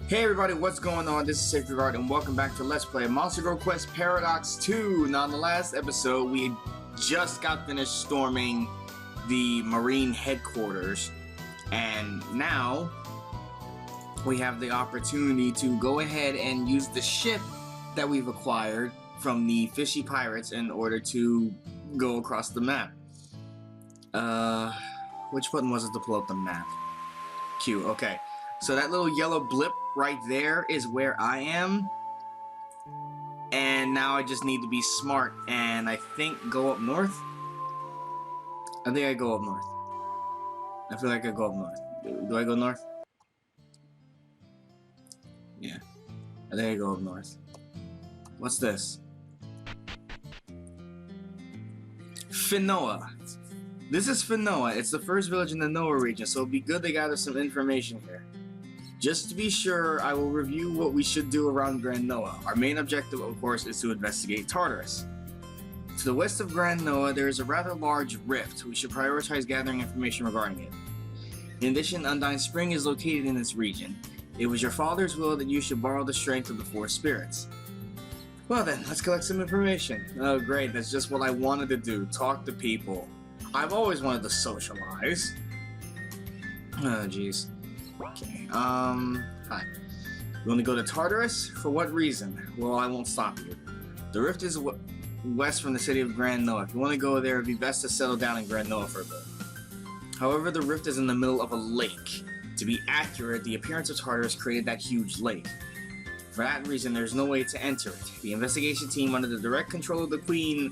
Hey everybody, what's going on? This is SacredGuard and welcome back to Let's Play Monster Girl Quest Paradox 2. Now in the last episode, we just got finished storming the Marine headquarters, and now we have the opportunity to go ahead and use the ship that we've acquired from the fishy pirates in order to go across the map. Which button was it to pull up the map? Q, okay. So that little yellow blip right there is where I am. And now I just need to be smart and I think go up north. I think I go up north. I feel like I go up north. Do I go north? Yeah. I think I go up north. What's this? Finoa. This is Finoa. It's the first village in the Noah region, so it'll be good to gather some information here. Just to be sure, I will review what we should do around Grand Noah. Our main objective, of course, is to investigate Tartarus. To the west of Grand Noah, there is a rather large rift. We should prioritize gathering information regarding it. In addition, Undyne Spring is located in this region. It was your father's will that you should borrow the strength of the four spirits. Well then, let's collect some information. Oh great, that's just what I wanted to do, talk to people. I've always wanted to socialize. Oh jeez. Okay, hi. You want to go to Tartarus? For what reason? Well, I won't stop you. The rift is west from the city of Grand Noah. If you want to go there, it'd be best to settle down in Grand Noah for a bit. However, the rift is in the middle of a lake. To be accurate, the appearance of Tartarus created that huge lake. For that reason, there's no way to enter it. The investigation team, under the direct control of the Queen,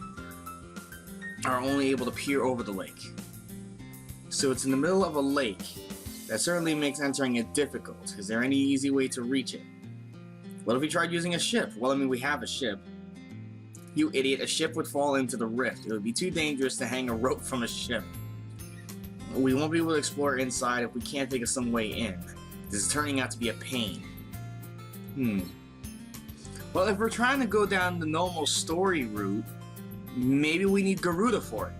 are only able to peer over the lake. So it's in the middle of a lake. That certainly makes entering it difficult. Is there any easy way to reach it? What if we tried using a ship? Well, I mean, we have a ship. You idiot, a ship would fall into the rift. It would be too dangerous to hang a rope from a ship. We won't be able to explore inside if we can't think of some way in. This is turning out to be a pain. Well, if we're trying to go down the normal story route, maybe we need Garuda for it.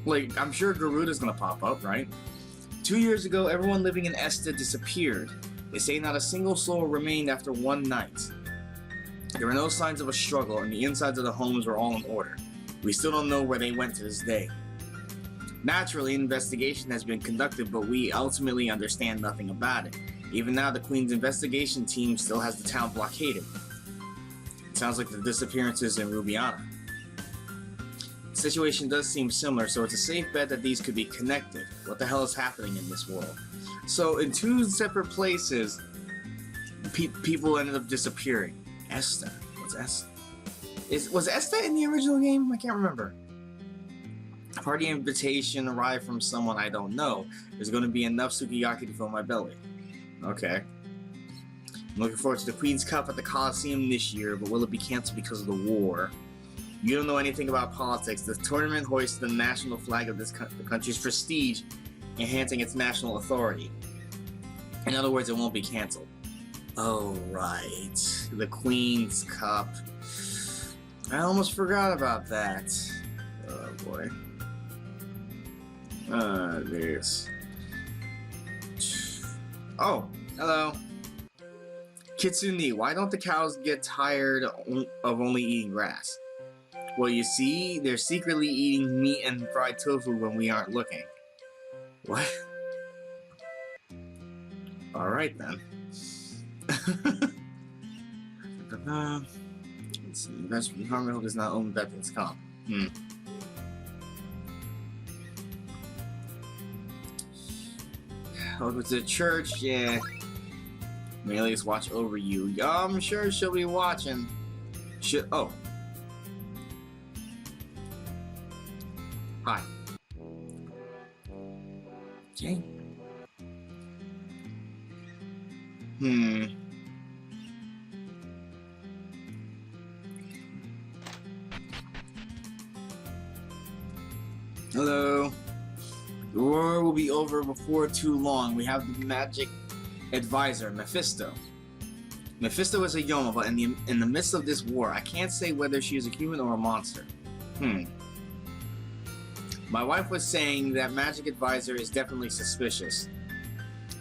Like, I'm sure Garuda's gonna pop up, right? 2 years ago, everyone living in Esta disappeared. They say not a single soul remained after one night. There were no signs of a struggle, and the insides of the homes were all in order. We still don't know where they went to this day. Naturally, an investigation has been conducted, but we ultimately understand nothing about it. Even now, the Queen's investigation team still has the town blockaded. It sounds like the disappearances in Rubiana. The situation does seem similar, so it's a safe bet that these could be connected. What the hell is happening in this world? So, in two separate places, people ended up disappearing. Esta. What's Esta? Was Esta in the original game? I can't remember. A party invitation arrived from someone I don't know. There's going to be enough sukiyaki to fill my belly. Okay. I'm looking forward to the Queen's Cup at the Coliseum this year, but will it be cancelled because of the war? You don't know anything about politics. The tournament hoists the national flag of the country's prestige, enhancing its national authority. In other words, it won't be cancelled. Oh, right. The Queen's Cup. I almost forgot about that. Oh, boy. There's... Oh, hello. Kitsune, why don't the cows get tired of only eating grass? Well, you see, they're secretly eating meat and fried tofu when we aren't looking. What? Alright then. Let's see. Investment Department does not own Veterans Comp. Welcome to the church, yeah. Melee's watch over you. I'm sure she'll be watching. Oh. Hi. Okay. Hello. The war will be over before too long. We have the magic advisor, Mephisto. Mephisto is a Yoma, but in the midst of this war, I can't say whether she is a human or a monster. My wife was saying that magic advisor is definitely suspicious.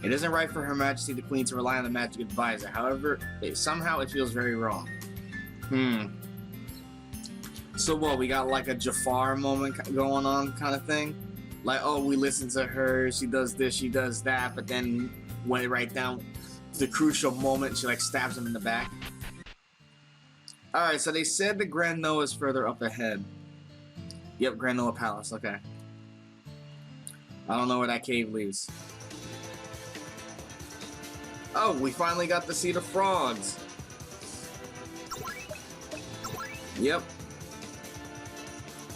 It isn't right for Her Majesty the Queen to rely on the magic advisor. However, somehow it feels very wrong. So what, we got like a Jafar moment going on kind of thing? Like, oh, we listen to her, she does this, she does that, but then when it right down to the crucial moment, she like stabs him in the back. Alright, so they said the Grand Noah is further up ahead. Yep, Grand Noah Palace, okay. I don't know where that cave leads. Oh, we finally got to see the frogs. Yep.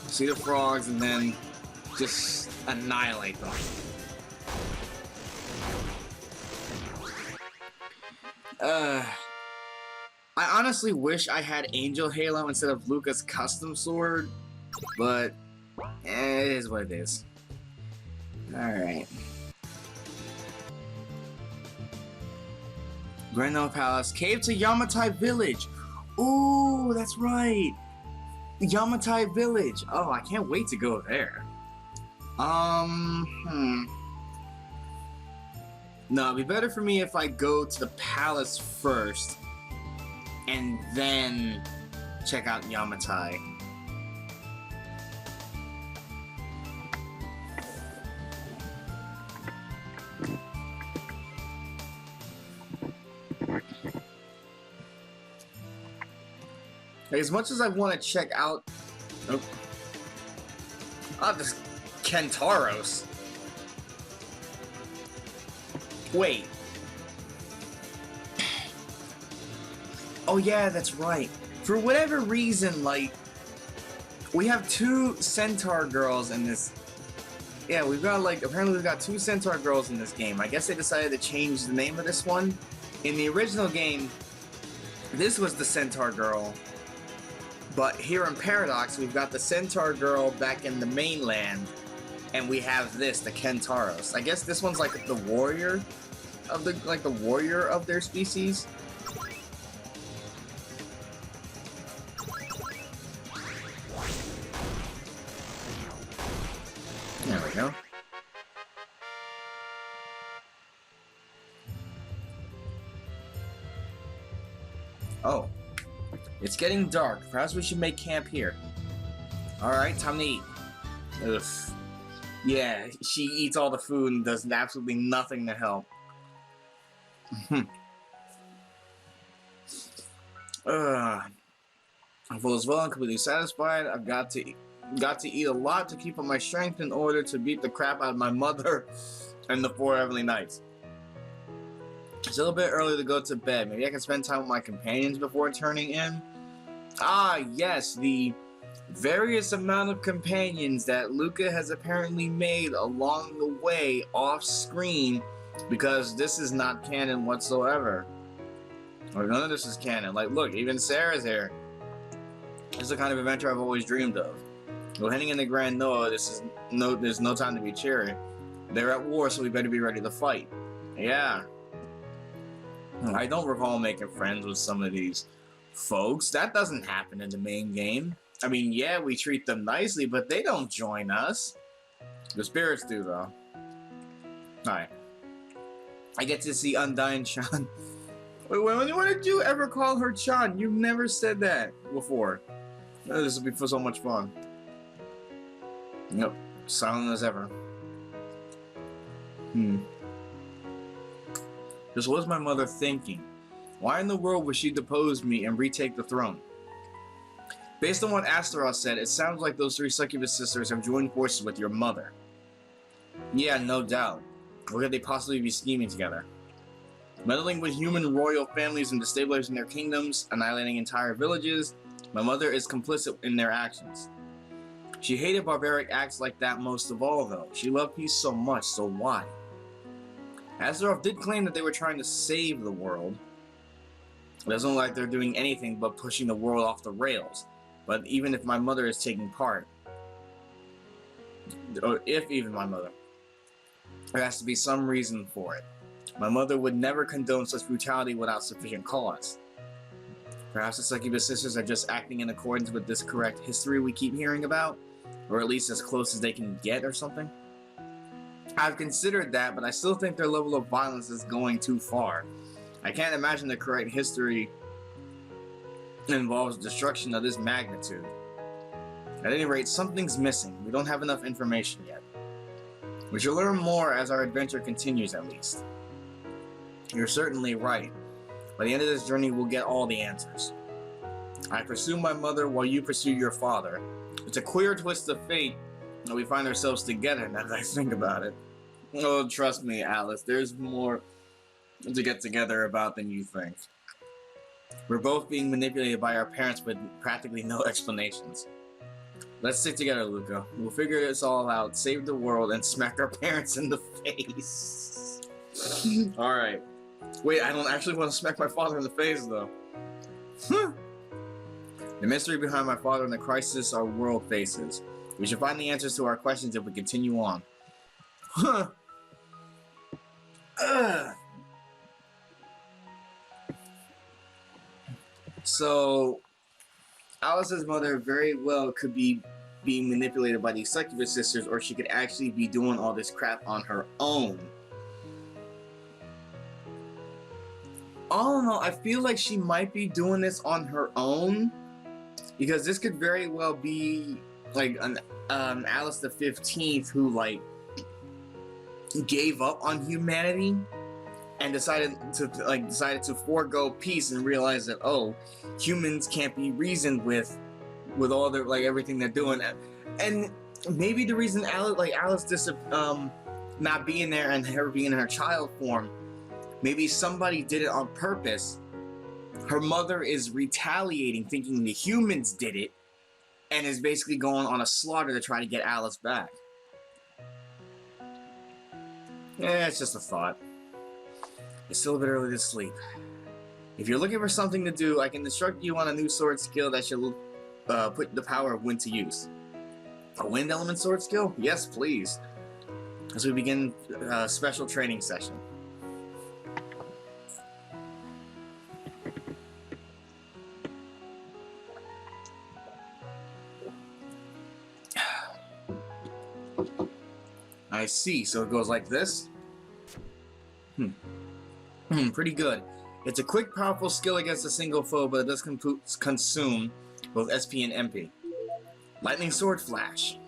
See the frogs and then just annihilate them. I honestly wish I had Angel Halo instead of Luca's custom sword, but it is what it is. Alright. Grand Noah Palace. Cave to Yamatai Village. Ooh, that's right. Yamatai Village. Oh, I can't wait to go there. No, it'd be better for me if I go to the palace first and then check out Yamatai. As much as I want to check out... Oh, this Kentaros. Wait. Oh yeah, that's right. For whatever reason, like, we have 2 Centaur girls in this... Yeah, we've got, like, apparently we've got 2 Centaur girls in this game. I guess they decided to change the name of this one. In the original game, this was the Centaur girl. But here in Paradox, we've got the Centaur girl back in the mainland, and we have this, the Kentaros. I guess this one's like the warrior of the warrior of their species. There we go. Oh. It's getting dark. Perhaps we should make camp here. Alright, time to eat. Ugh. Yeah, she eats all the food and does absolutely nothing to help. I'm full as well and completely satisfied. I've got to eat a lot to keep up my strength in order to beat the crap out of my mother and the 4 Heavenly Knights. It's a little bit early to go to bed. Maybe I can spend time with my companions before turning in. Ah, yes, the various amount of companions that Luca has apparently made along the way off screen, because this is not canon whatsoever. Or none of this is canon. Like, look, even Sarah's here. This is the kind of adventure I've always dreamed of. Well, heading into Grand Noah, there's no time to be cheery. They're at war, so we better be ready to fight. Yeah. I don't recall making friends with some of these folks. That doesn't happen in the main game. I mean, yeah, we treat them nicely, but they don't join us. The spirits do, though. Alright. I get to see Undyne Chan. Wait, when did you ever call her Chan? You've never said that before. Oh, this will be so much fun. Yep. Silent as ever. Just what was my mother thinking? Why in the world would she depose me and retake the throne? Based on what Astaroth said, it sounds like those 3 succubus sisters have joined forces with your mother. Yeah, no doubt. What could they possibly be scheming together? Meddling with human royal families and destabilizing their kingdoms, annihilating entire villages. My mother is complicit in their actions. She hated barbaric acts like that most of all, though. She loved peace so much, so why? Astaroth did claim that they were trying to save the world. It doesn't look like they're doing anything but pushing the world off the rails. But even if my mother is taking part, or if even my mother, there has to be some reason for it. My mother would never condone such brutality without sufficient cause. Perhaps the succubus sisters are just acting in accordance with this correct history we keep hearing about, or at least as close as they can get or something. I've considered that, but I still think their level of violence is going too far. I can't imagine the correct history involves destruction of this magnitude. At any rate, something's missing. We don't have enough information yet. We shall learn more as our adventure continues, at least. You're certainly right. By the end of this journey, we'll get all the answers. I pursue my mother while you pursue your father. It's a queer twist of fate that we find ourselves together now that I think about it. Oh, trust me, Alice, there's more to get together about than you think. We're both being manipulated by our parents with practically no explanations. Let's stick together, Luca. We'll figure this all out, save the world, and smack our parents in the face. Alright. Wait, I don't actually want to smack my father in the face, though. The mystery behind my father and the crisis our world faces. We should find the answers to our questions if we continue on. So, Alice's mother very well could be being manipulated by these succubus sisters, or she could actually be doing all this crap on her own. Oh no, I feel like she might be doing this on her own, because this could very well be like an Alice the 15th who like gave up on humanity and decided to forego peace and realize that, oh, humans can't be reasoned with all their everything they're doing. And maybe the reason Alice not being there and her being in her child form, maybe somebody did it on purpose. Her mother is retaliating, thinking the humans did it, and is basically going on a slaughter to try to get Alice back. Yeah, it's just a thought. It's still a bit early to sleep. If you're looking for something to do, I can instruct you on a new sword skill that should put the power of wind to use. A wind element sword skill? Yes, please. As we begin a special training session. I see, so it goes like this? Pretty good. It's a quick, powerful skill against a single foe, but it does consume both SP and MP. Lightning Sword Flash.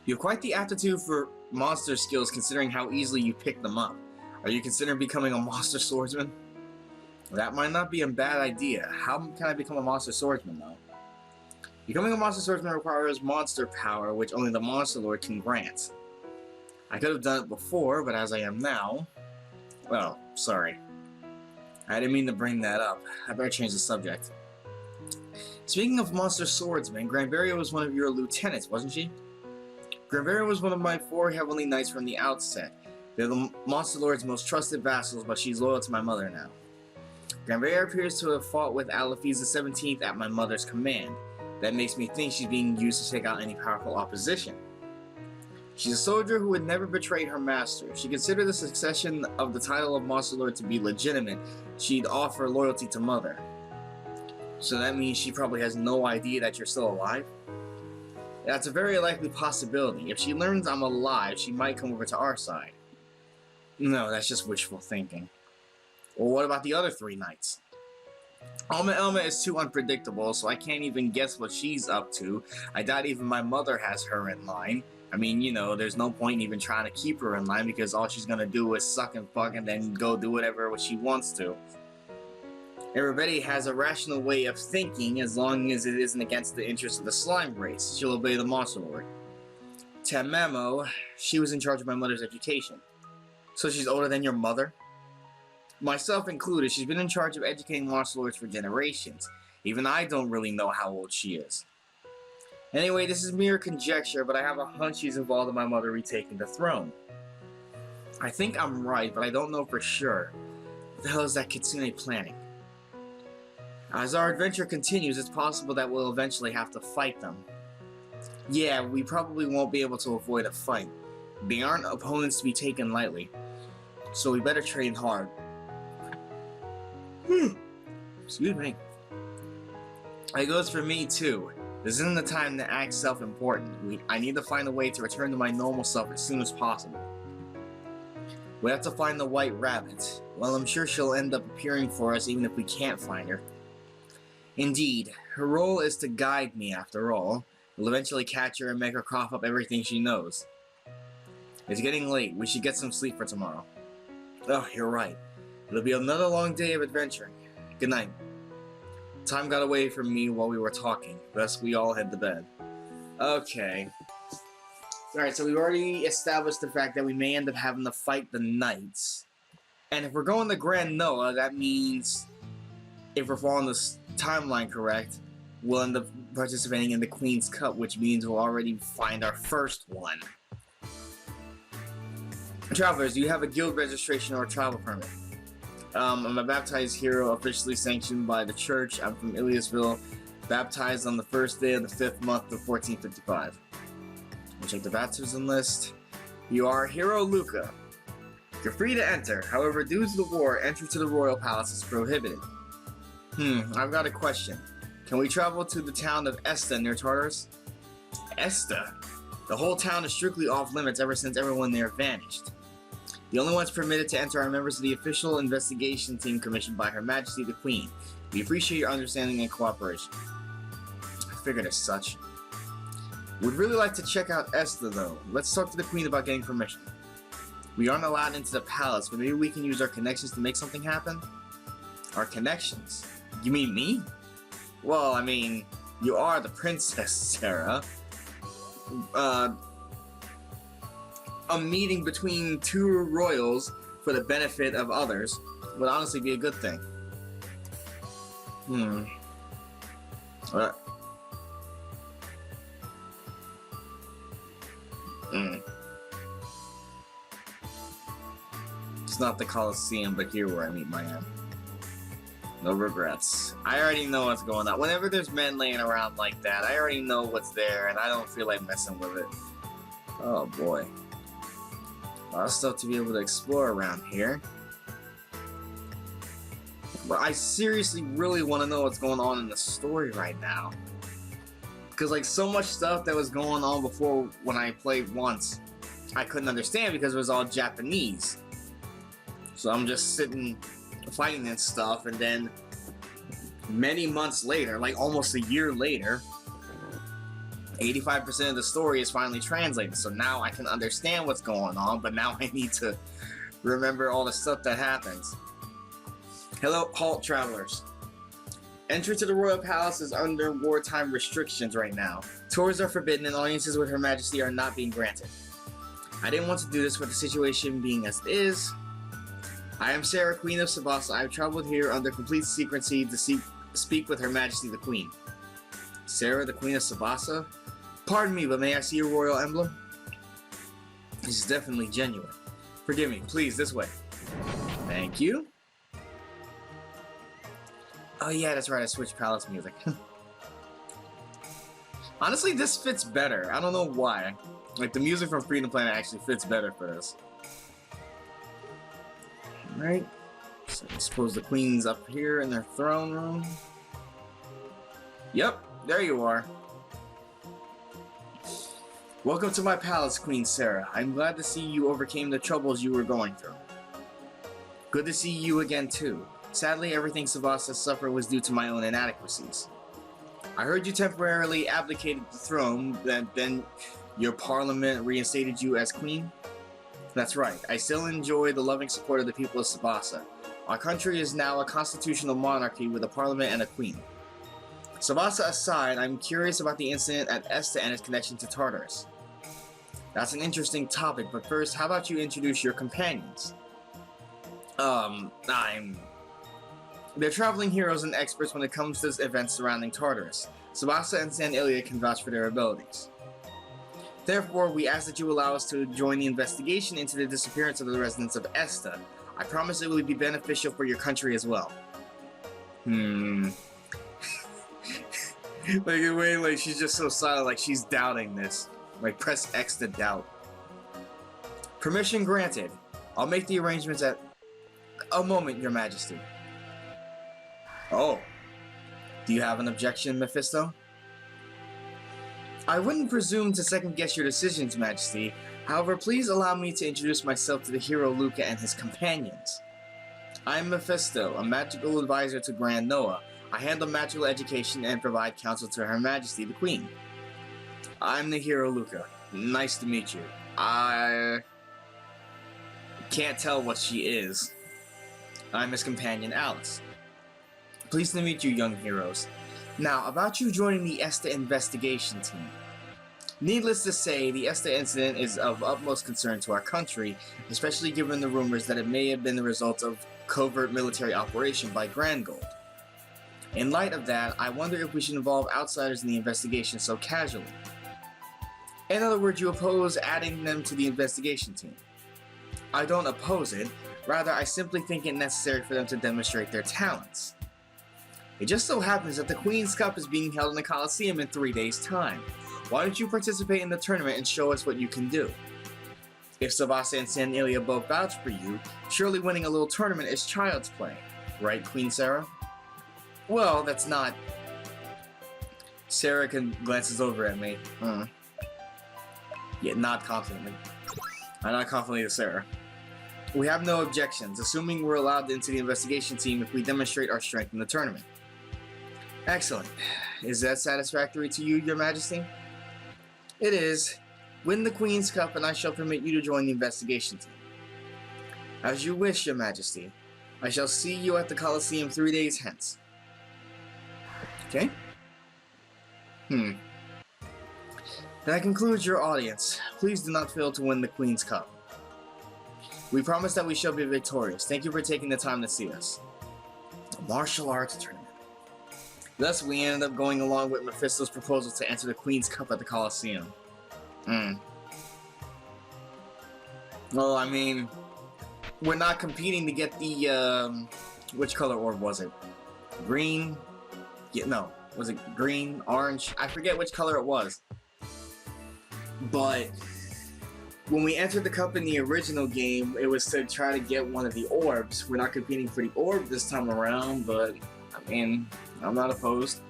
You have quite the aptitude for monster skills considering how easily you pick them up. Are you considering becoming a monster swordsman? That might not be a bad idea. How can I become a monster swordsman, though? Becoming a monster swordsman requires monster power, which only the Monster Lord can grant. I could have done it before, but as I am now... Well, sorry. I didn't mean to bring that up. I better change the subject. Speaking of monster swordsmen, Granvaria was one of your lieutenants, wasn't she? Granvaria was one of my 4 Heavenly Knights from the outset. They're the Monster Lord's most trusted vassals, but she's loyal to my mother now. Granvaria appears to have fought with Alaphiz the 17th at my mother's command. That makes me think she's being used to take out any powerful opposition. She's a soldier who would never betray her master. She considered the succession of the title of Monster Lord to be legitimate. She'd offer loyalty to Mother. So that means she probably has no idea that you're still alive? That's a very likely possibility. If she learns I'm alive, she might come over to our side. No, that's just wishful thinking. Well, what about the other 3 knights? Elma is too unpredictable, so I can't even guess what she's up to. I doubt even my mother has her in line. I mean, you know, there's no point in even trying to keep her in line because all she's gonna do is suck and fuck and then go do whatever she wants to. Everybody has a rational way of thinking as long as it isn't against the interests of the slime race. She'll obey the Monster Lord. Tamamo, she was in charge of my mother's education. So she's older than your mother? Myself included, she's been in charge of educating Monster Lords for generations. Even I don't really know how old she is. Anyway, this is mere conjecture, but I have a hunch she's involved in my mother retaking the throne. I think I'm right, but I don't know for sure. What the hell is that Kitsune planning? As our adventure continues, it's possible that we'll eventually have to fight them. Yeah, we probably won't be able to avoid a fight. They aren't opponents to be taken lightly, so we better train hard. Excuse me. It goes for me too. This isn't the time to act self-important. I need to find a way to return to my normal self as soon as possible. We have to find the White Rabbit. Well, I'm sure she'll end up appearing for us even if we can't find her. Indeed, her role is to guide me after all. We'll eventually catch her and make her cough up everything she knows. It's getting late. We should get some sleep for tomorrow. Oh, you're right. It'll be another long day of adventuring. Good night. Time got away from me while we were talking. Thus, we all head to bed. Okay. Alright, so we've already established the fact that we may end up having to fight the Knights. And if we're going to Grand Noah, that means, if we're following this timeline correct, we'll end up participating in the Queen's Cup, which means we'll already find our first one. Travelers, do you have a guild registration or a travel permit? I'm a baptized hero officially sanctioned by the church. I'm from Iliasville, baptized on the first day of the 5th month of 1455. We'll check the baptism list. You are Hero Luca. You're free to enter. However, due to the war, entry to the royal palace is prohibited. I've got a question. Can we travel to the town of Esta near Tartarus? Esta? The whole town is strictly off limits ever since everyone there vanished. The only ones permitted to enter are members of the official investigation team commissioned by Her Majesty the Queen. We appreciate your understanding and cooperation. I figured as such. Would really like to check out Esta though. Let's talk to the Queen about getting permission. We aren't allowed into the palace, but maybe we can use our connections to make something happen? Our connections? You mean me? Well, I mean, you are the princess, Sarah. A meeting between two royals for the benefit of others would honestly be a good thing. It's not the Colosseum, but here where I meet my end. No regrets. I already know what's going on. Whenever there's men laying around like that, I already know what's there, and I don't feel like messing with it. Oh boy. A lot of stuff to be able to explore around here. But I seriously really want to know what's going on in the story right now. Because like so much stuff that was going on before when I played once, I couldn't understand because it was all Japanese. So I'm just sitting fighting and stuff, and then many months later, like almost a year later, 85% of the story is finally translated, so now I can understand what's going on, but now I need to remember all the stuff that happens. Hello, halt travelers. Entry to the royal palace is under wartime restrictions right now. Tours are forbidden and audiences with Her Majesty are not being granted. I didn't want to do this with the situation being as it is. I am Sarah, Queen of Tsubasa. I've traveled here under complete secrecy to speak with Her Majesty the Queen. Sarah, the Queen of Tsubasa? Pardon me, but may I see your royal emblem? This is definitely genuine. Forgive me, please, this way. Thank you. Oh yeah, that's right, I switched palace music. Honestly, this fits better. I don't know why. Like, the music from Freedom Planet actually fits better for this. Alright. So I suppose the Queen's up here in their throne room. Yep, there you are. Welcome to my palace, Queen Sarah. I'm glad to see you overcame the troubles you were going through. Good to see you again, too. Sadly, everything Tsubasa suffered was due to my own inadequacies. I heard you temporarily abdicated the throne, then your parliament reinstated you as queen? That's right. I still enjoy the loving support of the people of Tsubasa. Our country is now a constitutional monarchy with a parliament and a queen. Tsubasa aside, I'm curious about the incident at Esta and its connection to Tartarus. That's an interesting topic, but first, how about you introduce your companions? They're traveling heroes and experts when it comes to events surrounding Tartarus. Tsubasa and San Ilia can vouch for their abilities. Therefore, we ask that you allow us to join the investigation into the disappearance of the residents of Esta. I promise it will be beneficial for your country as well. Like, wait, like, she's just so silent, like she's doubting this. Like, press X to doubt. Permission granted. I'll make the arrangements at... A moment, Your Majesty. Oh. Do you have an objection, Mephisto? I wouldn't presume to second-guess your decisions, Majesty. However, please allow me to introduce myself to the hero Luca and his companions. I'm Mephisto, a magical advisor to Grand Noah. I handle magical education and provide counsel to Her Majesty the Queen. I'm the hero Luca. Nice to meet you. I can't tell what she is. I'm his companion, Alice. Pleased to meet you, young heroes. Now, about you joining the ESTA investigation team. Needless to say, the ESTA incident is of utmost concern to our country, especially given the rumors that it may have been the result of covert military operation by Grand Gold. In light of that, I wonder if we should involve outsiders in the investigation so casually. In other words, you oppose adding them to the investigation team. I don't oppose it, rather I simply think it necessary for them to demonstrate their talents. It just so happens that the Queen's Cup is being held in the Coliseum in 3 days' time. Why don't you participate in the tournament and show us what you can do? If Savasa and San Ilya both vouch for you, surely winning a little tournament is child's play. Right, Queen Sarah? Well, that's not... Sarah glances over at me. Yeah, nod confidently. I nod confidently to Sarah. We have no objections, assuming we're allowed into the investigation team if we demonstrate our strength in the tournament. Excellent. Is that satisfactory to you, Your Majesty? It is. Win the Queen's Cup and I shall permit you to join the investigation team. As you wish, Your Majesty. I shall see you at the Coliseum 3 days hence. Okay? That concludes your audience. Please do not fail to win the Queen's Cup. We promise that we shall be victorious. Thank you for taking the time to see us. A martial arts tournament. Thus, we ended up going along with Mephisto's proposal to enter the Queen's Cup at the Coliseum. Well, I mean, we're not competing to get the, which color orb was it? Green? Yeah, no. Was it green? Orange? I forget which color it was. But when we entered the cup in the original game, it was to try to get one of the orbs. We're not competing for the orb this time around, but, I mean, I'm not opposed.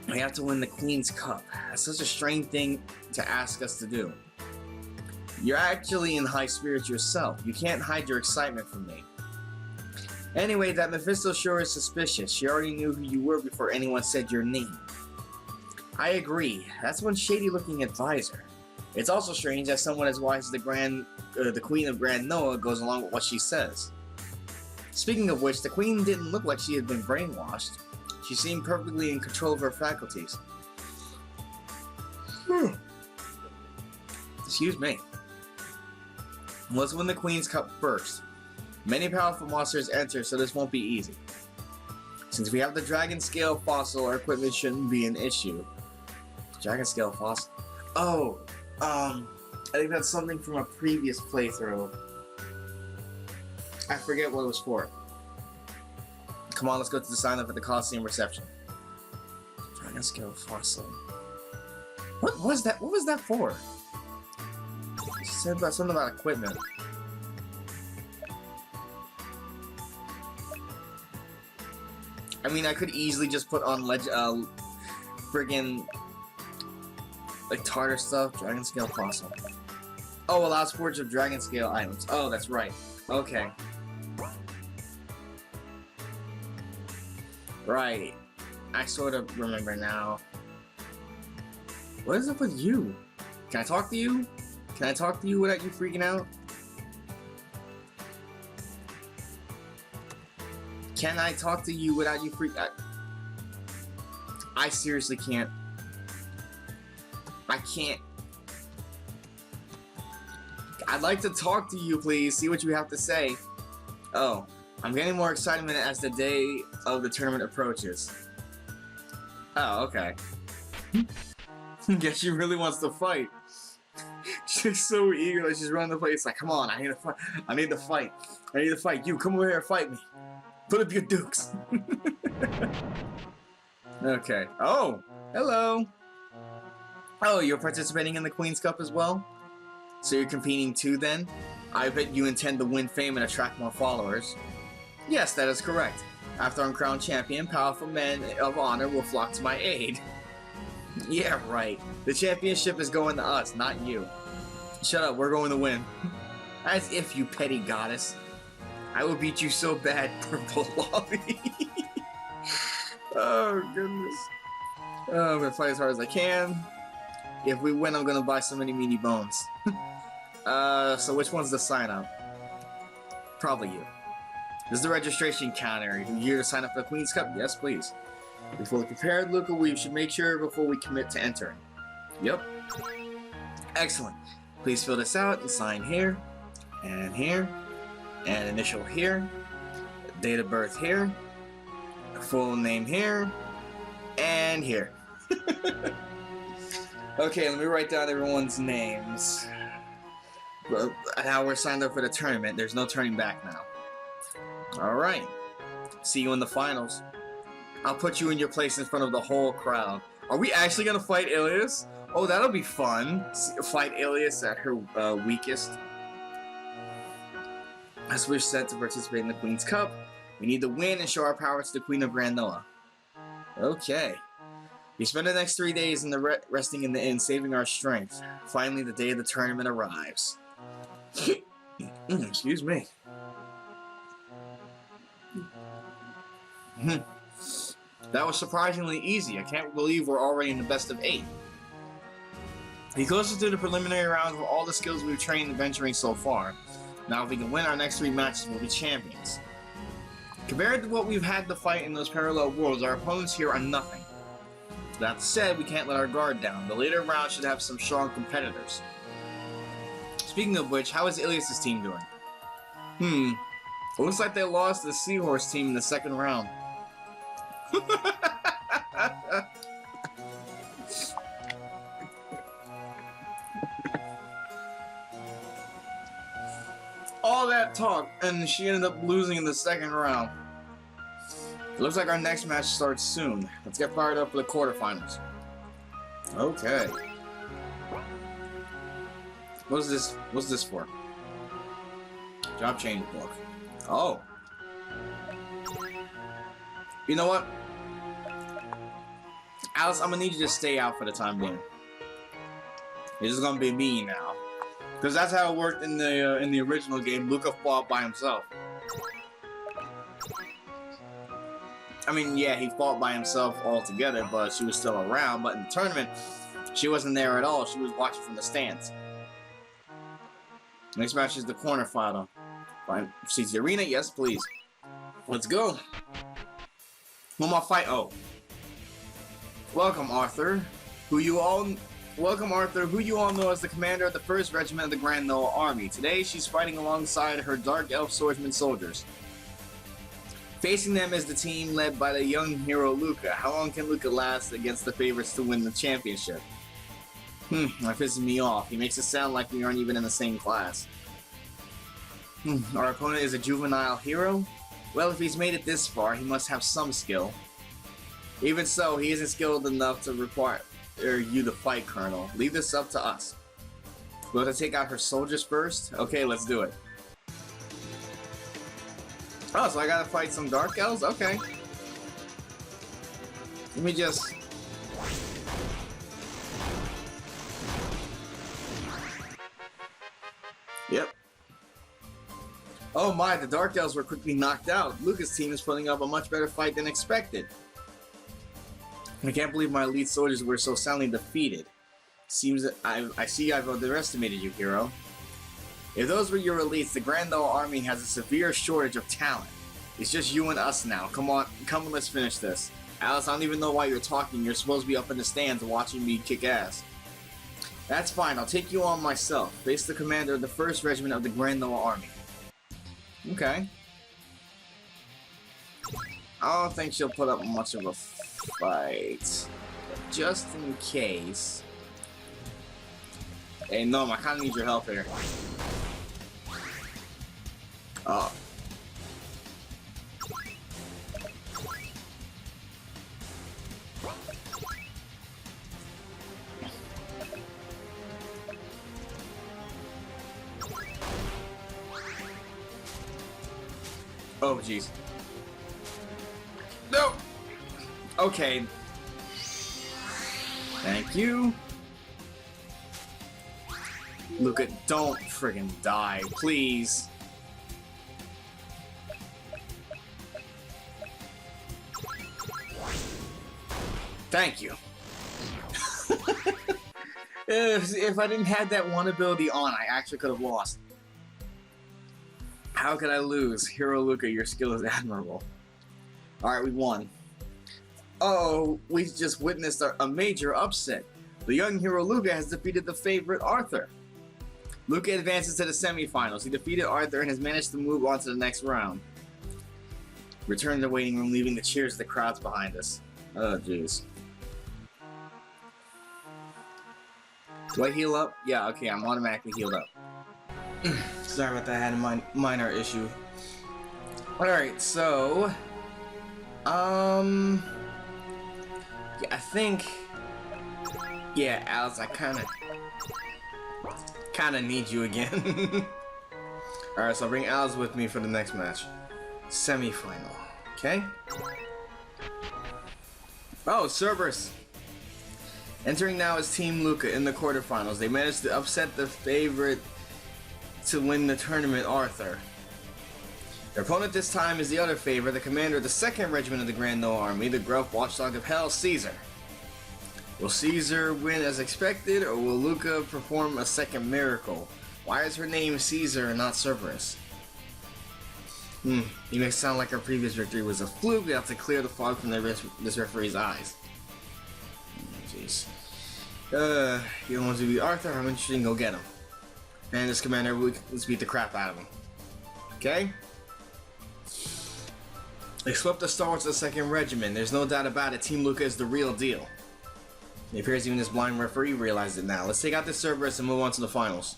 We have to win the Queen's Cup. That's such a strange thing to ask us to do. You're actually in high spirits yourself. You can't hide your excitement from me. Anyway, that Mephisto sure is suspicious. She already knew who you were before anyone said your name. I agree. That's one shady-looking advisor. It's also strange that someone as wise as the Queen of Grand Noah goes along with what she says. Speaking of which, the Queen didn't look like she had been brainwashed. She seemed perfectly in control of her faculties. Excuse me. Let's win the Queen's Cup first. Many powerful monsters enter, so this won't be easy. Since we have the Dragon Scale Fossil, our equipment shouldn't be an issue. Dragon Scale Fossil? Oh, I think that's something from a previous playthrough. I forget what it was for. Come on, let's go to the sign-up at the Coliseum reception. Dragon Scale Fossil. What was that? What was that for? It said about something about equipment. I mean, I could easily just put on friggin' like Tartar stuff. Dragon Scale Fossil. Oh, allows forge of Dragon Scale items. Oh, that's right. Okay. Right. I sort of remember now. What is up with you? Can I talk to you? Can I talk to you without you freaking out? Can I talk to you without you freak out? I seriously can't. I can't. I'd like to talk to you, please. See what you have to say. Oh, I'm getting more excitement as the day of the tournament approaches. Oh, okay. Guess she really wants to fight. She's so eager that she's running the place. Like, come on, I need to fight. I need to fight. I need to fight. You come over here and fight me. Put up your dukes. Okay. Oh, hello. Oh, you're participating in the Queen's Cup as well? So you're competing too then? I bet you intend to win fame and attract more followers. Yes, that is correct. After I'm crowned champion, powerful men of honor will flock to my aid. Yeah, right. The championship is going to us, not you. Shut up, we're going to win. As if, you petty goddess. I will beat you so bad, purple lobby. Oh, goodness. Oh, I'm gonna fight as hard as I can. If we win, I'm gonna buy so many meaty bones. So which one's the sign up? Probably you. This is the registration counter. Are you here to sign up for the Queen's Cup? Yes, please. Before we prepare, Luca, we should make sure before we commit to entering. Yep. Excellent. Please fill this out and sign here, and initial here, date of birth here, full name here, and here. Okay, let me write down everyone's names. Well, now we're signed up for the tournament. There's no turning back now. Alright. See you in the finals. I'll put you in your place in front of the whole crowd. Are we actually gonna fight Ilias? Oh, that'll be fun. Fight Ilias at her weakest. As we're set to participate in the Queen's Cup, we need to win and show our power to the Queen of Grand Noah. Okay. We spend the next 3 days in the resting in the inn, saving our strength. Finally, the day of the tournament arrives. Excuse me. That was surprisingly easy. I can't believe we're already in the best of 8. The closest to the preliminary rounds of all the skills we've trained adventuring so far. Now, if we can win our next 3 matches, we'll be champions. Compared to what we've had to fight in those parallel worlds, our opponents here are nothing. That said, we can't let our guard down. The later round should have some strong competitors. Speaking of which, how is Ilias' team doing? It looks like they lost the Seahorse team in the second round. All that talk, and she ended up losing in the second round. It looks like our next match starts soon. Let's get fired up for the quarterfinals. Okay. What's this for? Job change book. Oh. You know what? Alice, I'm gonna need you to stay out for the time being. This is gonna be me now. Because that's how it worked in the original game. Luca fought by himself. I mean, yeah, he fought by himself altogether, but she was still around. But in the tournament, she wasn't there at all. She was watching from the stands. Next match is the corner final. Fine. Proceeds the arena? Yes, please. Let's go. One more fight. Oh. Welcome, Arthur. Who you all know as the commander of the 1st Regiment of the Grand Noah Army. Today, she's fighting alongside her Dark Elf Swordsman soldiers. Facing them is the team led by the young hero Luca. How long can Luca last against the favorites to win the championship? That pisses me off. He makes it sound like we aren't even in the same class. Our opponent is a juvenile hero? Well, if he's made it this far, he must have some skill. Even so, he isn't skilled enough to require you to fight, Colonel. Leave this up to us. We'll have to take out her soldiers first? Okay, let's do it. Oh, so I gotta fight some Dark Elves? Okay. Let me just... Yep. Oh my, the Dark Elves were quickly knocked out. Luca's team is putting up a much better fight than expected. I can't believe my elite soldiers were so soundly defeated. Seems that I see I've underestimated you, hero. If those were your elites, the Grand Noah Army has a severe shortage of talent. It's just you and us now. Come on, let's finish this. Alice, I don't even know why you're talking. You're supposed to be up in the stands watching me kick ass. That's fine, I'll take you on myself. Face the commander of the 1st Regiment of the Grand Noah Army. Okay. I don't think she'll put up much of a fight. But just in case... Hey, no, I kinda need your help here. Oh. Oh, jeez. No! Okay. Thank you. Luca, don't friggin' die, please. Thank you. If I didn't have that one ability on, I actually could have lost. How could I lose? Hero Luca, your skill is admirable. Alright, we won. Oh, we just witnessed a major upset. The young hero Luca has defeated the favorite Arthur. Luca advances to the semifinals. He defeated Arthur and has managed to move on to the next round. Return to the waiting room, leaving the cheers of the crowds behind us. Oh, jeez. Do I heal up? Yeah, okay, I'm automatically healed up. Sorry about that, I had a minor issue. Alright, so... yeah, I think... Yeah, Alice, I kinda need you again. Alright, so I'll bring Alice with me for the next match. Semi-final. Okay? Oh, Cerberus! Entering now is Team Luca in the quarterfinals. They managed to upset the favorite to win the tournament, Arthur. Their opponent this time is the other favorite, the commander of the 2nd Regiment of the Grand Noah Army, the gruff watchdog of hell, Caesar. Will Caesar win as expected, or will Luca perform a second miracle? Why is her name Caesar and not Cerberus? You make it sound like our previous victory was a fluke. We have to clear the fog from this referee's eyes. Jeez. You don't want to beat Arthur? I'm interested in go get him. And this commander, let's beat the crap out of him. Okay? They swept the stalwarts of the 2nd Regiment. There's no doubt about it. Team Luca is the real deal. It appears even this blind referee realized it now. Let's take out this Cerberus and move on to the finals.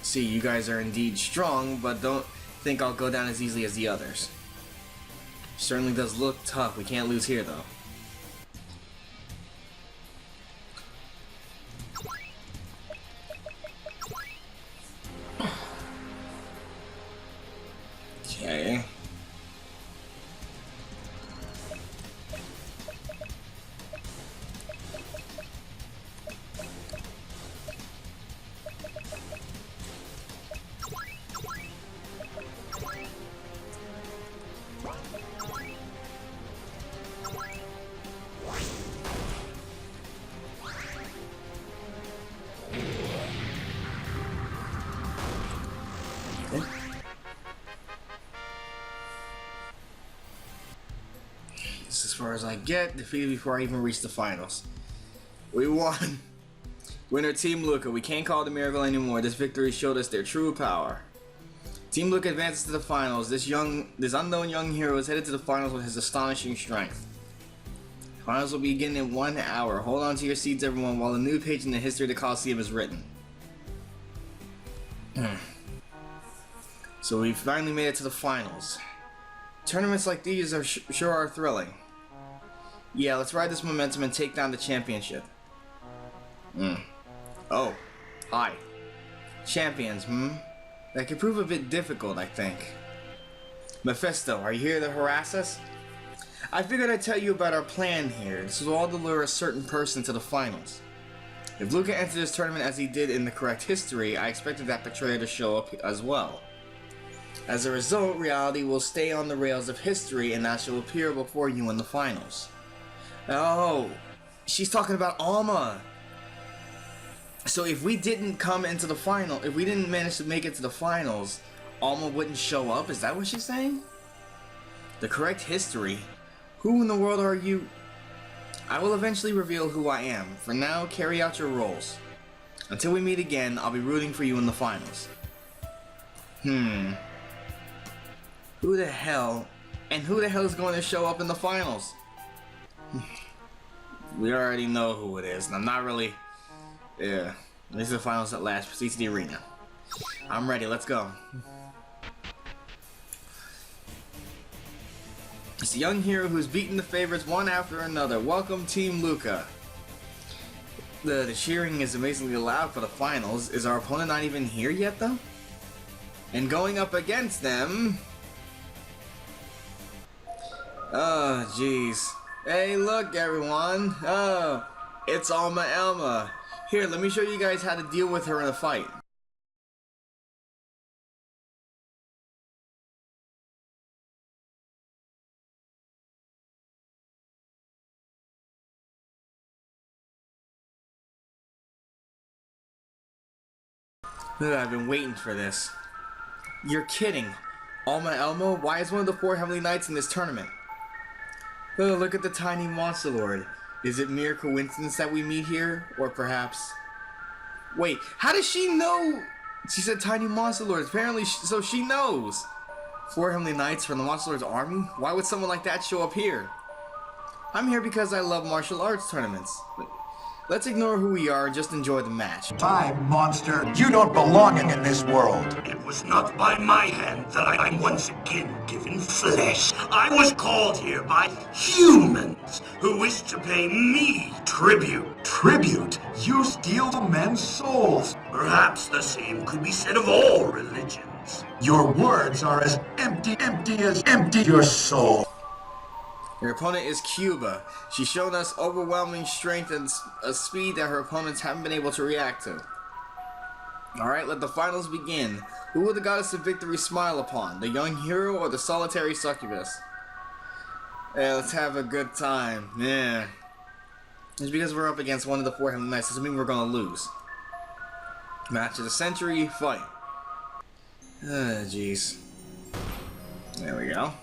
See, you guys are indeed strong, but don't think I'll go down as easily as the others. Certainly does look tough. We can't lose here, though. Okay. This is as far as I get. Defeated before I even reach the finals. We won. Winner Team Luca. We can't call it a miracle anymore. This victory showed us their true power. Team Luca advances to the finals. This unknown young hero is headed to the finals with his astonishing strength. Finals will begin in 1 hour. Hold on to your seats, everyone, while a new page in the history of the Coliseum is written. So we finally made it to the finals. Tournaments like these are sure are thrilling. Yeah, let's ride this momentum and take down the championship. Oh, hi. Champions, That could prove a bit difficult, I think. Mephisto, are you here to harass us? I figured I'd tell you about our plan here. This is all to lure a certain person to the finals. If Luca entered this tournament as he did in the correct history, I expected that betrayer to show up as well. As a result, reality will stay on the rails of history and I shall appear before you in the finals. Oh, she's talking about Alma. So if we didn't come into the final, if we didn't manage to make it to the finals, Alma wouldn't show up? Is that what she's saying? The correct history? Who in the world are you? I will eventually reveal who I am. For now, carry out your roles. Until we meet again, I'll be rooting for you in the finals. Who the hell? And who the hell is going to show up in the finals? We already know who it is, and I'm not really... Yeah, these are the finals at last. Proceed to the arena. I'm ready, let's go. It's a young hero who's beaten the favorites one after another. Welcome, Team Luca. The cheering is amazingly loud for the finals. Is our opponent not even here yet, though? And going up against them... Oh, jeez. Hey, look, everyone. Oh, It's Alma Elma. Here, let me show you guys how to deal with her in a fight. I've been waiting for this. You're kidding. Alma Elma? Why is one of the 4 Heavenly Knights in this tournament? Oh, look at the tiny monster lord. Is it mere coincidence that we meet here? Or perhaps... Wait, how does she know? She said tiny monster lord. Apparently, so she knows. 4 Heavenly Knights from the monster lord's army? Why would someone like that show up here? I'm here because I love martial arts tournaments. Let's ignore who we are and just enjoy the match. Time, monster. You don't belong in this world. It was not by my hand that I'm once again given flesh. I was called here by humans who wish to pay me tribute. Tribute? You steal men's souls. Perhaps the same could be said of all religions. Your words are as empty as empty your soul. Your opponent is Cuba. She's shown us overwhelming strength and a speed that her opponents haven't been able to react to. Alright, let the finals begin. Who will the goddess of victory smile upon? The young hero or the solitary succubus? Yeah, let's have a good time. Yeah. It's because we're up against one of the 4 Heavenly Knights. Doesn't mean we're gonna lose. Match of the century, fight. Jeez. There we go.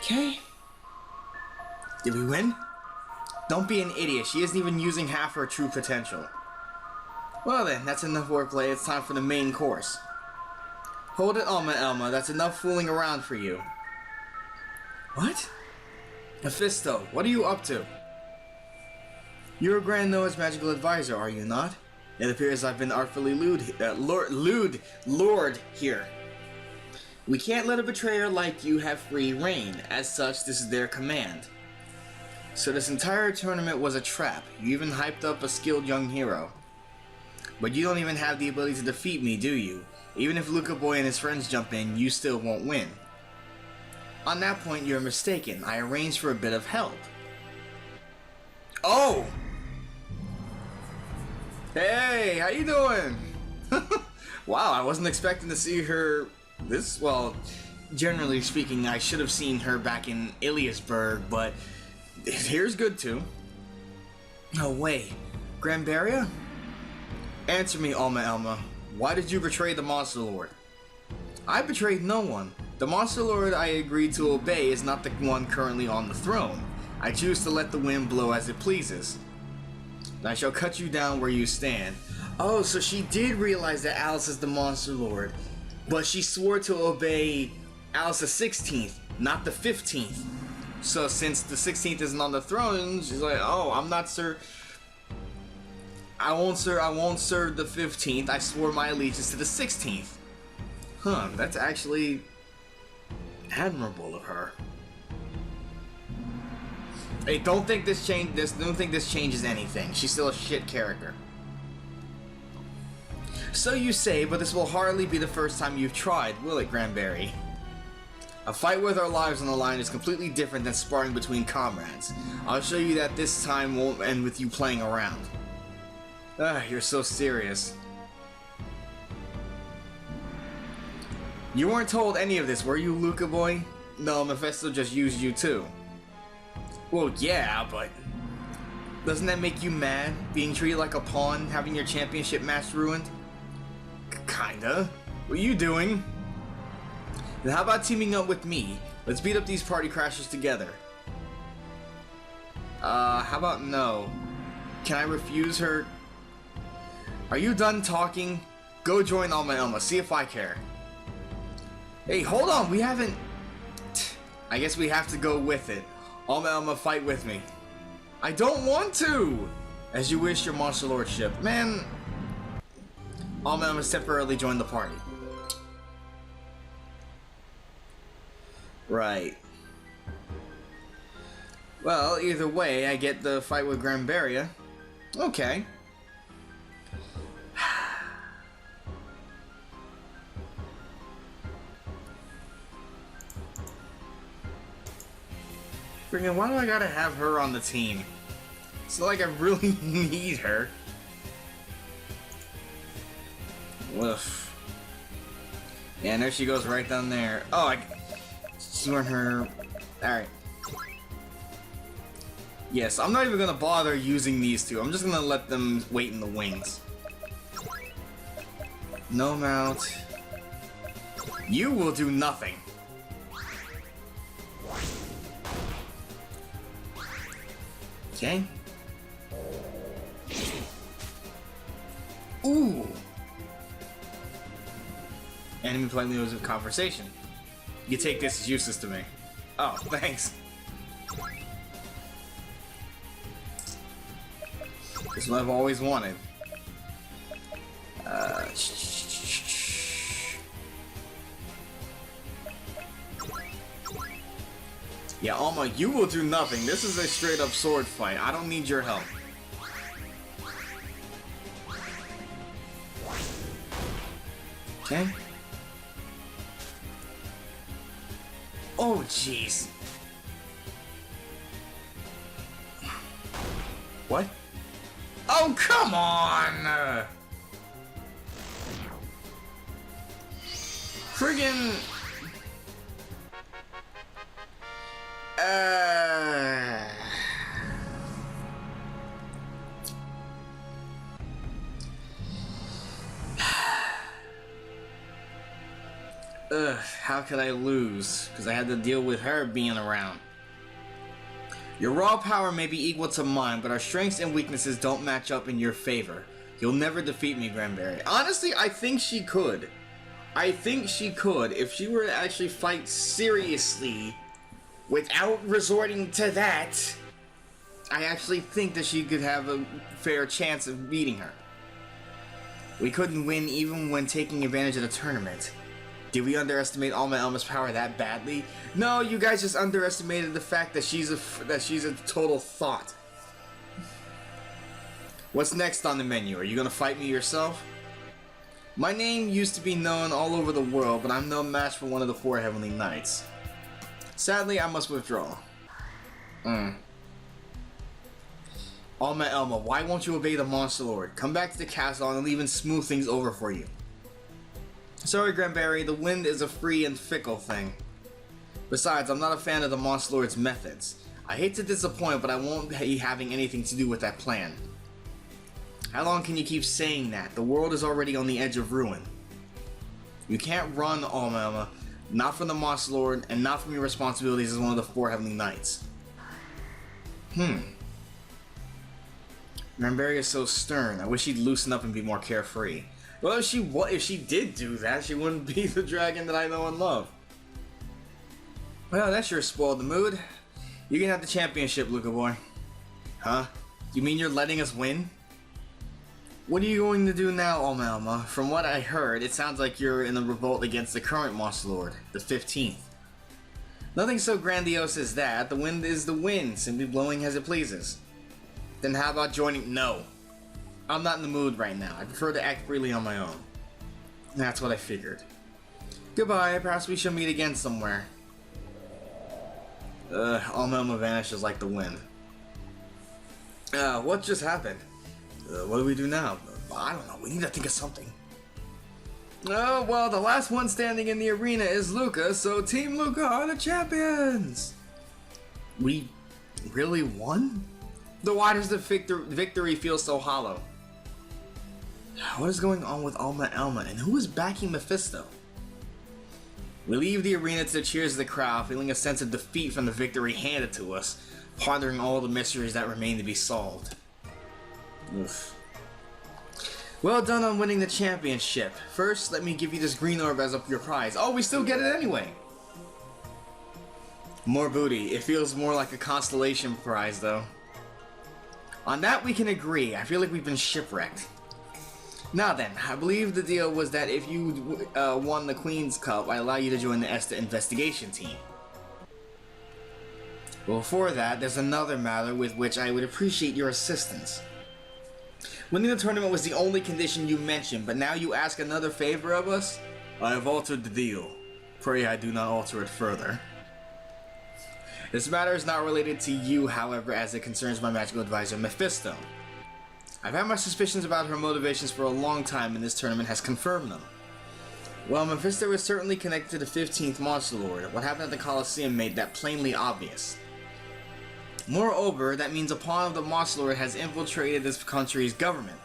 Okay. Did we win? Don't be an idiot. She isn't even using half her true potential. Well then, that's enough wordplay. It's time for the main course. Hold it, Alma Elma. That's enough fooling around for you. What? Mephisto, what are you up to? You're Grand Noah's magical advisor, are you not? It appears I've been artfully lured here. We can't let a betrayer like you have free reign. As such, this is their command. So this entire tournament was a trap. You even hyped up a skilled young hero. But you don't even have the ability to defeat me, do you? Even if Luca Boy and his friends jump in, you still won't win. On that point, you're mistaken. I arranged for a bit of help. Oh! Hey, how you doing? Wow, I wasn't expecting to see her... well, generally speaking, I should have seen her back in Iliasburg, but here's good too. No way. Granbaria? Answer me, Alma Elma. Why did you betray the Monster Lord? I betrayed no one. The Monster Lord I agreed to obey is not the one currently on the throne. I choose to let the wind blow as it pleases. I shall cut you down where you stand. Oh, so she did realize that Alice is the Monster Lord. But she swore to obey Alice the 16th, not the 15th. So since the 16th isn't on the throne, she's like, oh, I'm not sir. I won't serve the 15th. I swore my allegiance to the 16th. Huh, that's actually admirable of her. Hey, don't think this changes anything. She's still a shit character. So you say, but this will hardly be the first time you've tried, will it, Granberry? A fight with our lives on the line is completely different than sparring between comrades. I'll show you that this time won't end with you playing around. You're so serious. You weren't told any of this, were you, Luca boy? No, Mephisto just used you too. Well, yeah, but... doesn't that make you mad? Being treated like a pawn, having your championship match ruined? Kinda. What are you doing? Then how about teaming up with me? Let's beat up these party crashers together. How about no? Can I refuse her? Are you done talking? Go join Alma Elma, see if I care. Hey, hold on, we haven't... I guess we have to go with it. Alma Elma, fight with me. I don't want to! As you wish, your monster lordship. Man... Alma Elma temporarily joined the party. Right. Well, either way, I get the fight with Granbaria. Okay. Friggin', why do I gotta have her on the team? It's not like I really need her. Woof. Yeah, and there she goes right down there. Oh, she's wearing her... Alright. Yes, I'm not even gonna bother using these two. I'm just gonna let them wait in the wings. No mount. You will do nothing. Okay. Ooh. Enemy politely loses a conversation. You take this as useless to me. Oh, thanks. This is what I've always wanted. Yeah, Alma, you will do nothing. This is a straight up sword fight. I don't need your help. Okay. Oh, jeez. What? Oh, come on! Friggin'... how could I lose? Because I had to deal with her being around. Your raw power may be equal to mine, but our strengths and weaknesses don't match up in your favor. You'll never defeat me, Granberry. Honestly, I think she could. I think she could if she were to actually fight seriously without resorting to that. I actually think that she could have a fair chance of beating her. We couldn't win even when taking advantage of the tournament. Did we underestimate Alma Elma's power that badly? No, you guys just underestimated the fact that she's a total thought. What's next on the menu? Are you gonna fight me yourself? My name used to be known all over the world, but I'm no match for one of the 4 Heavenly Knights. Sadly, I must withdraw. Alma Elma, why won't you obey the Monster Lord? Come back to the castle and I'll even smooth things over for you. Sorry, Granberry, the wind is a free and fickle thing. Besides, I'm not a fan of the Monster Lord's methods. I hate to disappoint, but I won't be having anything to do with that plan. How long can you keep saying that? The world is already on the edge of ruin. You can't run, Alma Elma. Not from the Monster Lord, and not from your responsibilities as one of the 4 Heavenly Knights. Granberry is so stern. I wish she'd loosen up and be more carefree. Well, if she did do that, she wouldn't be the dragon that I know and love. Well, that sure spoiled the mood. You can have the championship, Luca boy. Huh? You mean you're letting us win? What are you going to do now, Alma Elma? From what I heard, it sounds like you're in a revolt against the current Monster Lord, the 15th. Nothing so grandiose as that. The wind is the wind, simply blowing as it pleases. Then how about joining? No. I'm not in the mood right now. I prefer to act freely on my own. That's what I figured. Goodbye. Perhaps we shall meet again somewhere. Alma Elma vanishes like the wind. What just happened? What do we do now? I don't know. We need to think of something. Oh, well, the last one standing in the arena is Luca, so Team Luca are the champions! We really won? Then why does the victory feel so hollow? What is going on with Alma Elma, and who is backing Mephisto? We leave the arena to the cheers of the crowd, feeling a sense of defeat from the victory handed to us, pondering all the mysteries that remain to be solved. Oof. Well done on winning the championship. First, let me give you this green orb as your prize. Oh, we still get it anyway! More booty. It feels more like a constellation prize, though. On that we can agree. I feel like we've been shipwrecked. Now then, I believe the deal was that if you won the Queen's Cup, I allow you to join the ESTA investigation team. Before that, there's another matter with which I would appreciate your assistance. Winning the tournament was the only condition you mentioned, but now you ask another favor of us? I have altered the deal. Pray I do not alter it further. This matter is not related to you, however, as it concerns my magical advisor, Mephisto. I've had my suspicions about her motivations for a long time, and this tournament has confirmed them. Well, Mephisto is certainly connected to the 15th Monster Lord. What happened at the Colosseum made that plainly obvious. Moreover, that means a pawn of the Monster Lord has infiltrated this country's government.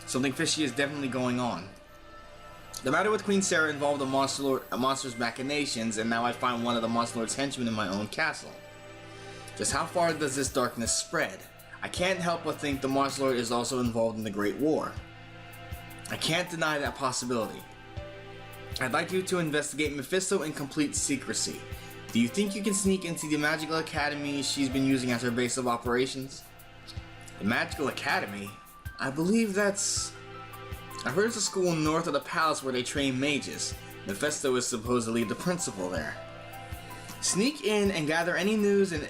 Something fishy is definitely going on. The matter with Queen Sarah involved a monster's machinations, and now I find one of the Monster Lord's henchmen in my own castle. Just how far does this darkness spread? I can't help but think the Monster Lord is also involved in the Great War. I can't deny that possibility. I'd like you to investigate Mephisto in complete secrecy. Do you think you can sneak into the Magical Academy she's been using as her base of operations? The Magical Academy? I believe that's... I heard it's a school north of the palace where they train mages. Mephisto is supposedly the principal there. Sneak in and gather any news and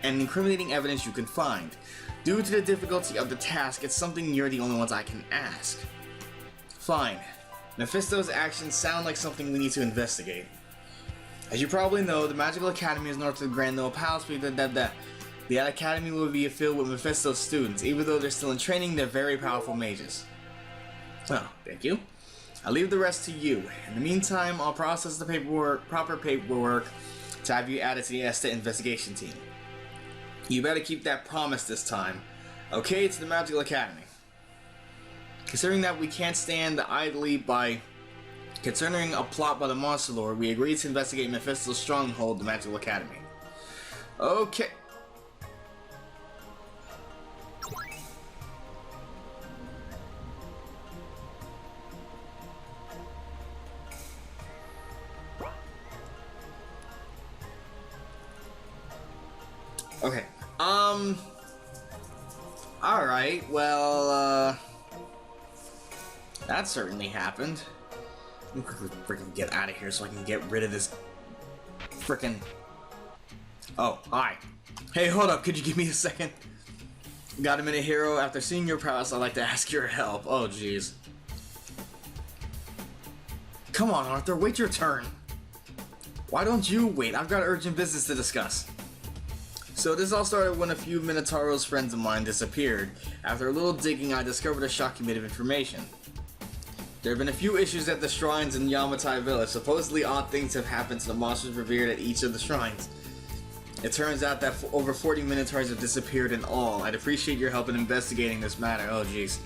incriminating evidence you can find. Due to the difficulty of the task, it's something you're the only ones I can ask. Fine. Mephisto's actions sound like something we need to investigate. As you probably know, the Magical Academy is north of the Grand Noah Palace. The academy will be filled with Mephisto's students. Even though they're still in training, they're very powerful mages. Oh, thank you. I'll leave the rest to you. In the meantime, I'll process the proper paperwork to have you added to the ESTA investigation team. You better keep that promise this time. Okay, to the Magical Academy. Considering that we can't stand idly by concerning a plot by the Monster Lord, we agreed to investigate Mephisto's stronghold, the Magical Academy. Okay. Okay. Alright, well, that certainly happened. Let me quickly freaking get out of here so I can get rid of this frickin'... Oh, hi. Hey, hold up, could you give me a second? Got a minute, hero? After seeing your prowess, I'd like to ask your help. Oh, jeez. Come on, Arthur, wait your turn. Why don't you wait? I've got urgent business to discuss. So this all started when a few Minotauro's friends of mine disappeared. After a little digging, I discovered a shocking bit of information. There have been a few issues at the shrines in Yamatai village. Supposedly odd things have happened to the monsters revered at each of the shrines. It turns out that over 40 Minotaurs have disappeared in all. I'd appreciate your help in investigating this matter. Oh jeez.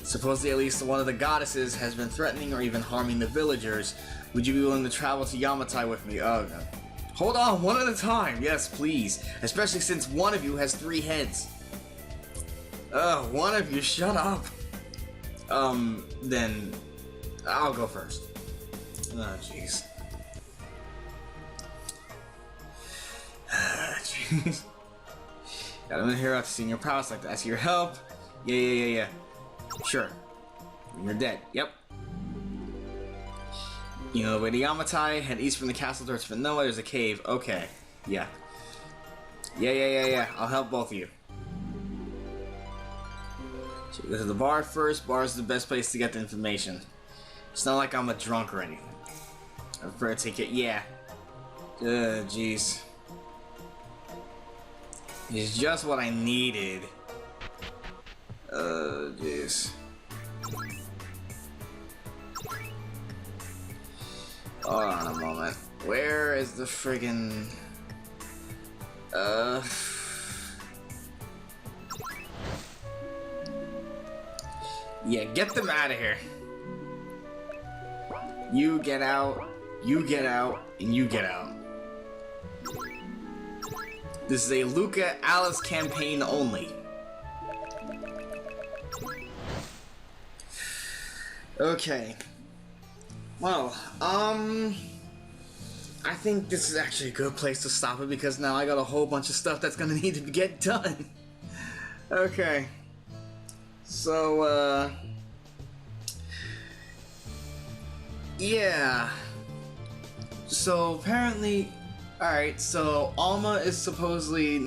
Supposedly at least one of the goddesses has been threatening or even harming the villagers. Would you be willing to travel to Yamatai with me? Oh no. Hold on, one at a time. Yes, please. Especially since one of you has 3 heads. One of you, shut up. Then I'll go first. Oh, jeez. Jeez. Got him in here after seeing your prowess, like to ask your help. Yeah. Sure. When you're dead. Yep. You know the way to Yamatai, head east from the castle towards Finoa, there's a cave. Okay. Yeah. I'll help both of you. So we go to the bar first. Bar is the best place to get the information. It's not like I'm a drunk or anything. I prefer to take it. Yeah. Jeez. It's just what I needed. Jeez. Hold on a moment. Where is the friggin... Yeah, get them out of here. You get out, and you get out. This is a Luca Alice campaign only. Okay. Well, I think this is actually a good place to stop it because now I got a whole bunch of stuff that's gonna need to get done. Okay. So, yeah. So apparently, alright, so Alma is supposedly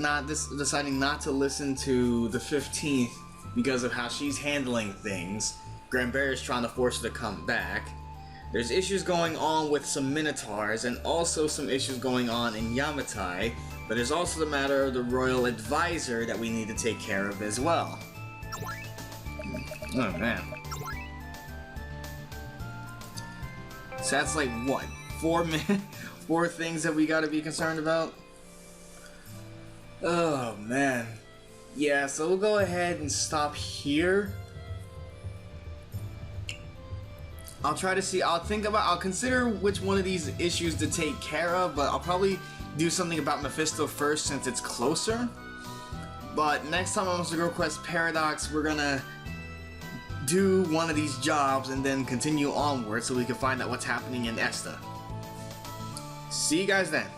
deciding not to listen to the 15th because of how she's handling things. Granberry's trying to force her to come back. There's issues going on with some Minotaurs and also some issues going on in Yamatai. But there's also the matter of the royal advisor that we need to take care of as well. Oh man. So that's like what? 4 minutes? 4 things that we gotta be concerned about? Oh man. Yeah, so we'll go ahead and stop here. I'll try to see, I'll consider which one of these issues to take care of, but I'll probably do something about Mephisto first since it's closer. But next time on Monster Quest Paradox, we're gonna do one of these jobs and then continue onward so we can find out what's happening in Esta. See you guys then.